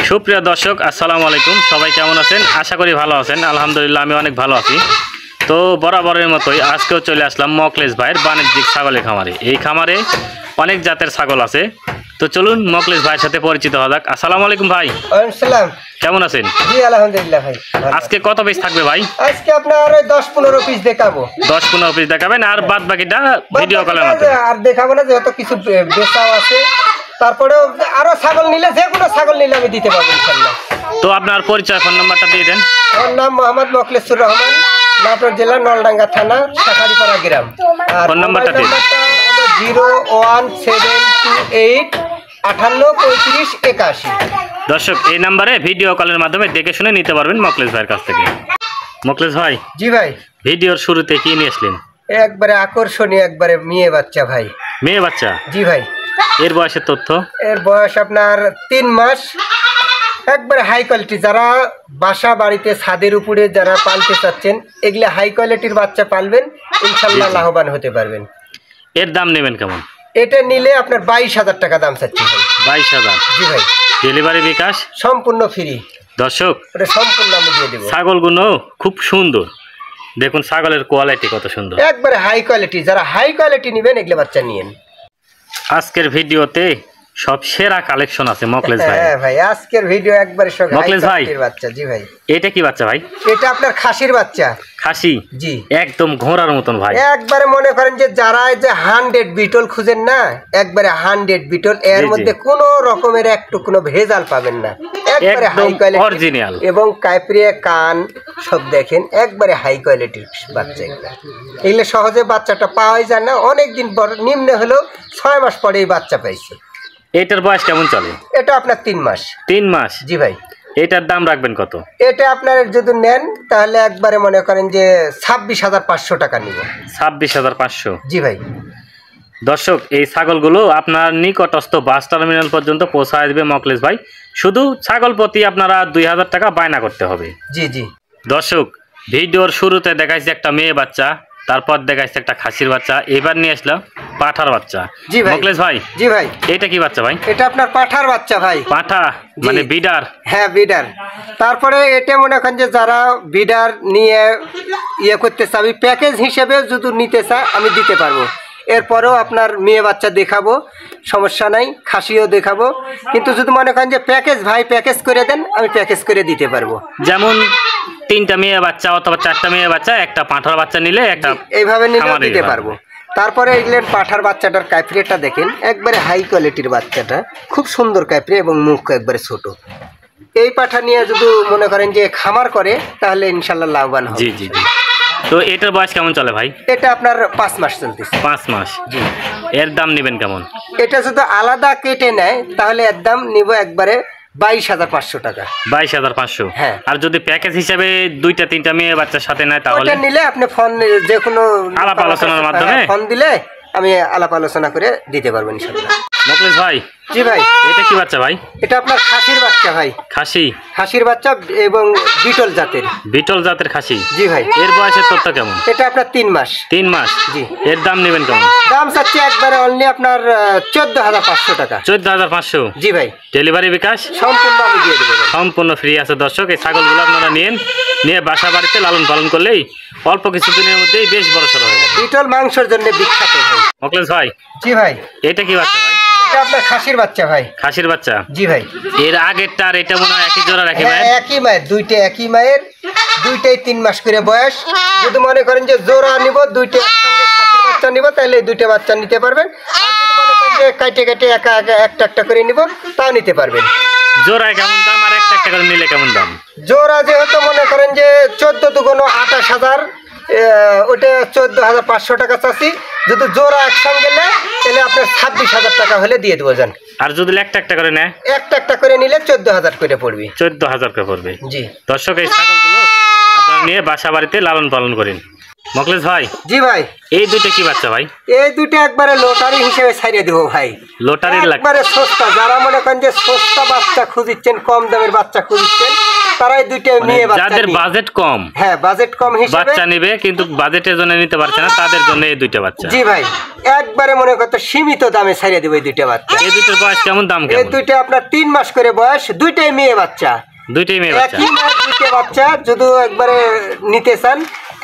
সুপ্রিয় দর্শক আসসালামু আলাইকুম, সবাই কেমন আছেন? আশা করি ভালো আছেন। আলহামদুলিল্লাহ আমি অনেক ভালো আছি। তো বরাবরের মতোই আজকেও চলে আসলাম মকলেশ ভাইয়ের বাণিজ্যিক ছাগলের খামারে। এই খামারে অনেক জাতের ছাগল আছে। তো চলুন মকলেশ ভাইয়ের সাথে পরিচিত হওয়া যাক। আসসালামু আলাইকুম ভাই। আসসালাম, কেমন আছেন? জি আলহামদুলিল্লাহ ভাই। আজকে কত পিস থাকবে ভাই? আজকে আপনার 10-15 পিস দেখাবো। 10-15 পিস দেখাবেন আর বাদ বাকিটা ভিডিও কলের মাধ্যমে আর দেখাবো না, যেহেতু কিছু বেচাও আছে। তারপরেও আরো ছাগল নিলে, যে কোনো ছাগল নিলে আমি দিতে পারবো ইনশাআল্লাহ। তো আপনার পরিচয়, ফোন নাম্বারটা দিয়ে দেন। আমার নাম মোহাম্মদ মকলেছুর রহমান, নাটোর জেলা নলডাঙ্গা থানা, শাখারিপাড়া গ্রাম। আর ফোন নাম্বারটা দিয়ে দেন। 01728583581। দর্শক এই নাম্বারে ভিডিও কলের মাধ্যমে দেখে শুনে নিতে পারবেন মকলেশ ভাইয়ের কাছ থেকে। মকলেশ ভাই, জি ভাই, ভিডিওর শুরুতে কি নিয়ে আসলেন? একবারে আকর্ষণীয়, একবারে মেয়ে বাচ্চা ভাই। মেয়ে বাচ্চা? জি ভাই। এর বয়সের তথ্য? এর বয়স আপনার 3 মাস। একবারে হাই কোয়ালিটি, যারা বাসা বাড়িতে ছাদের উপরে যারা পালতে চাচ্ছেন, এগুলো হাই কোয়ালিটির বাচ্চা পালবেন, ইনশাল্লাহ লাভবান হতে পারবেন। এর দাম নেবেন কেমন? এটা নিলে আপনার 22,000 টাকা দাম চাচ্ছি ভাই। 22,000? জি ভাই। ডেলিভারি বিকাশ সম্পূর্ণ ফ্রি। দর্শক ওটা সম্পূর্ণ আমি দিয়ে দেবো। ছাগলগুলো খুব সুন্দর, দেখুন ছাগলের কোয়ালিটি কত সুন্দর, একবারে হাই কোয়ালিটি। যারা হাই কোয়ালিটি নেবেন এগুলো বাচ্চা নিয়েন। আজকের ভিডিওতে সব সেরা কালেকশন আছে মকলেশ ভাই। হ্যাঁ ভাই, আজকের ভিডিও একবারে সব হাই মকলেশ ভাই, কোয়ালিটির বাচ্চা। জি ভাই। এটা কি বাচ্চা ভাই? এটা আপনার খাসির বাচ্চা। খাসি? জি। একদম ঘোড়ার মতন ভাই। একবারে মনে করেন যে যারা যে 100 বিটল খুঁজেন না, একবারে 100 বিটল, এর মধ্যে কোনো রকমের একটু কোনো ভেজাল পাবেন না। একবারে হাই কোয়ালিটি অরিজিনাল, এবং কাইপ্রিয়া কান সব দেখেন, একবারে হাই কোয়ালিটির বাচ্চা। এগুলো সহজে বাচ্চাটা পাওয়াই যায় না, অনেকদিন পর, নিম্ন হলেও 6 মাস পরে এই বাচ্চা পাইছে। এটার বয়স কেমন চলে? এটা আপনার 3 মাস। 3 মাস? জি ভাই। এটার দাম রাখবেন কত? এটা আপনার যদি নেন তাহলে একবারে মনে করেন যে 26,500 টাকা নিব। 26,500? জি ভাই। দর্শক এই ছাগলগুলো আপনার নিকটস্থ বাস টার্মিনাল পর্যন্ত পৌঁছায় দেবে মকলেশ ভাই। শুধু ছাগল প্রতি আপনারা 2,000 টাকা বায়না করতে হবে। জি জি। দর্শক ভিডিওর শুরুতে দেখাইছে একটা মেয়ে বাচ্চা, তারপর দেখাইছে একটা খাসির বাচ্চা, এবার নিয়ে আসলাম পাঠার বাচ্চা। জি ভাই। মকলেশ ভাই, জি ভাই। এটা কি বাচ্চা ভাই? এটা আপনার পাঠার বাচ্চা ভাই। পাঠা মানে বিডার? হ্যাঁ বিডার। তারপরে এটা মনে করেন যে যারা বিডার নিয়ে করতে চাই, প্যাকেজ হিসেবে যদি নিতে চায় আমি দিতে পারবো। এরপরেও আপনার মেয়ে বাচ্চা দেখাবো, সমস্যা নাই, খাসিও দেখাবো। কিন্তু যদি মনে করেন যে প্যাকেজ ভাই প্যাকেজ করে দেন, আমি প্যাকেজ করে দিতে পারবো। যেমন 3টা মেয়ে বাচ্চা অথবা 4টা মেয়ে বাচ্চা, একটা পাঠার বাচ্চা নিলে একটা এইভাবে নিলে দিতে পারবো। তারপরে এগুলোর পাঠার বাচ্চাটার কাইফ্রিটা দেখেন, একবারে হাই কোয়ালিটির বাচ্চাটা, খুব সুন্দর কাইফ্রি এবং মুখ একবারে ছোট। এই পাঠা নিয়ে যদি মনে করেন যে খামার করে তাহলে ইনশাল্লাহ লাভবান হবে। জি জি জি। তো এটার বয়স কেমন চলে ভাই? এটা আপনার 5 মাস চলতেছে। 5 মাস? জি। এর দাম নেবেন কেমন? এটা যদি আলাদা কেটে নেয় তাহলে এর দাম নিব একবারে 22,500 টাকা। 22,500? হ্যাঁ। আর যদি প্যাকেজ হিসাবে 2টা-3টা মেয়ে বাচ্চার সাথে নেয় তাহলে? ওটা নিলে আপনি ফোন, যে কোনো আলাপ আলোচনার মাধ্যমে ফোন দিলে আমি আলাপ আলোচনা করে দিতে পারবো ইনশাআল্লাহ। মকলেশ ভাই। জি ভাই। এটা কি বাচ্চা ভাই? এটা আপনার খাসির বাচ্চা ভাই। খাসি? খাসির বাচ্চা এবং বিটল জাতের। বিটল জাতের খাসি? জি ভাই। এর বয়সের তথ্য কেমন? এটা আপনার 3 মাস। 3 মাস? জি। এর দাম নেবেন কেমন? দাম চাচ্ছি একবারে অনলি আপনার 14,500 টাকা। 14,500? জি ভাই। ডেলিভারি বিকাশ সম্পূর্ণ আমি দিয়ে দেবো। সম্পূর্ণ ফ্রি আছে। দর্শক এই ছাগলগুলো আপনারা নিয়ে বাসা বাড়িতে লালন পালন করলেই অল্প কিছুদিনের মধ্যেই বেশ বড় সড়ো হয়ে যাবে। বিটল মাংসের জন্য বিখ্যাত ভাই। মকলেশ ভাই। জি ভাই। এটা কি বাচ্চা ভাই? এটা আপনার খাসির বাচ্চা ভাই। খাসির বাচ্চা? জি ভাই। এর আগেরটা আর এটা মনে হয় একই জোড়া রাখি ভাই? একই মায়ের, দুইটা একই মায়ের, দুইটাই 3 মাস করে বয়স। যদি মনে করেন যে জোড়া নিব, দুইটা একসঙ্গে খাসির বাচ্চা নিব, তাহলে এই 2টা বাচ্চা নিতে পারবেন। আর যদি মনে করেন যে কাটে কাটে একটা করে নিব, তাও নিতে পারবেন। জোড়ায় কেমন দাম আর একটা করে নিলে কেমন দাম? জোড়া যেহেতু মনে করেন যে 14 দুগুণ 28,000, ওটা 14,500 টাকা চাচ্ছি। যদি জোড়া একসঙ্গে নেয় তাহলে আপনার 26,000 টাকা হলে দিয়ে দেবো যান। আর যদি একটা করে নেয়? একটা করে নিলে 14,000 করে পড়বে। 14,000 করে পড়বে। জি। দর্শক এই ছাগলগুলো আপনারা নিয়ে বাসা বাড়িতে লালন পালন করেন। মকলেশ ভাই, জি ভাই, এই দুটো কি বাচ্চা ভাই? এই দুটো একবারে লটারি হিসেবে ছাড়িয়ে দেবো ভাই। লটারির একবারে সস্তা, যারা মনে করেন যে সস্তা বাচ্চা খুঁজিচ্ছেন, কম দামের বাচ্চা খুঁজিচ্ছেন, তারাই দুইটা মেয়ে বাচ্চা, যাদের বাজেট কম, হ্যাঁ বাজেট কম হিসেবে বাচ্চা নেবে কিন্তু বাজেটের জন্য নিতে পারছে না, তাদের জন্য এই দুইটা বাচ্চা। জি ভাই, একবারে মনে করতে সীমিত দামে ছাড়িয়ে দেবো এই দুইটা বাচ্চা। এই দুটোর বয়স কেমন, দাম এই কেমন? দুইটা আপনার 3 মাস করে বয়স, দুইটাই মেয়ে বাচ্চা, দুইটাই মেয়ে বাচ্চা। একই মাস দুইটা বাচ্চা। যদি একবারে নিতে চান,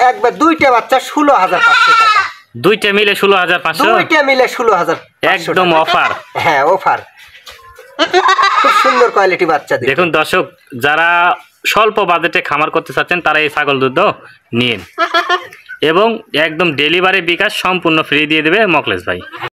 একবার দুইটা বাচ্চা 16,500 টাকা। দুইটা মিলে 16,500? দুইটা মিলে 16,500 একদম অফার। হ্যাঁ অফার, খুব সুন্দর কোয়ালিটি বাচ্চা। দেখুন দর্শক, যারা স্বল্প বাজেটে খামার করতে চাচ্ছেন তারা এই ছাগল দুধ নিন, এবং একদম ডেলিভারি বিকাশ সম্পূর্ণ ফ্রি দিয়ে দেবে মকলেশ ভাই।